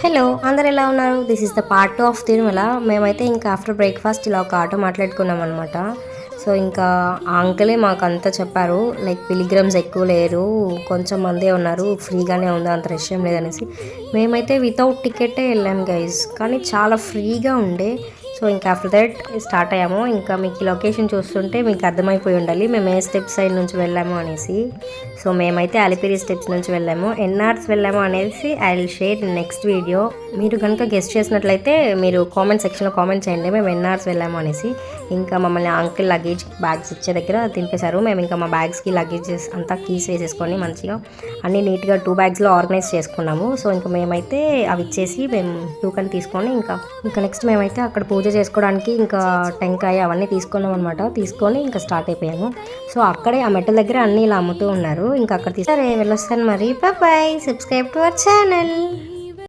Hello అందరు ఎలా ఉన్నారు? This is the part 2 of Tirumala. మేమైతే ఇంకా ఆఫ్టర్ బ్రేక్ఫాస్ట్ ఇలా ఒక ఆటో మాట్లాడుకున్నాం అనమాట. సో ఇంకా ఆ అంకులే మాకు అంతా చెప్పారు, లైక్ పిలిగ్రమ్స్ ఎక్కువ లేరు, కొంచెం మందే ఉన్నారు, ఫ్రీగానే ఉంది, అంత రష్ ఏం లేదనేసి. మేమైతే వితౌట్ టికెటే వెళ్ళాం గైస్, కానీ చాలా ఫ్రీగా ఉండే. సో ఇంకా ఆఫ్టర్ దట్ స్టార్ట్ అయ్యాము. ఇంకా మీకు ఈ లొకేషన్ చూస్తుంటే మీకు అర్థమైపోయి ఉండాలి మేము ఏ స్టెప్ సైడ్ నుంచి వెళ్ళాము అనేసి. సో మేమైతే అలిపిరి స్టెప్స్ నుంచి వెళ్ళాము, ఎన్ఆర్స్ వెళ్ళాము అనేసి I will share next video. మీరు కనుక గెస్ట్ చేసినట్లయితే మీరు కామెంట్ సెక్షన్లో కామెంట్ చేయండి మేము ఎన్ఆర్స్ వెళ్ళాము అనేసి. ఇంకా మమ్మల్ని అంకుల్ లగేజ్ బ్యాగ్స్ ఇచ్చే దగ్గర దింపేశారు. మేము ఇంకా మా బ్యాగ్స్కి లగేజెస్ అంతా కీస్ వేసేసుకొని మంచిగా అన్నీ నీట్గా 2 బ్యాగ్స్లో ఆర్గనైజ్ చేసుకున్నాము. సో ఇంకా మేమైతే అవి ఇచ్చేసి మేము టోకెన్ తీసుకొని ఇంకా నెక్స్ట్ మేమైతే అక్కడ పూజ చేసుకోవడానికి ఇంకా టెంకాయ అవన్నీ తీసుకున్నాం అనమాట. తీసుకొని ఇంకా స్టార్ట్ అయిపోయాము. సో అక్కడే ఆ మెట్ల దగ్గర అన్నీ ఇలా అమ్ముతూ ఉన్నారు. ఇంకా అక్కడ సరే వెళ్ళొస్తాను మరి. Bye, subscribe to our channel.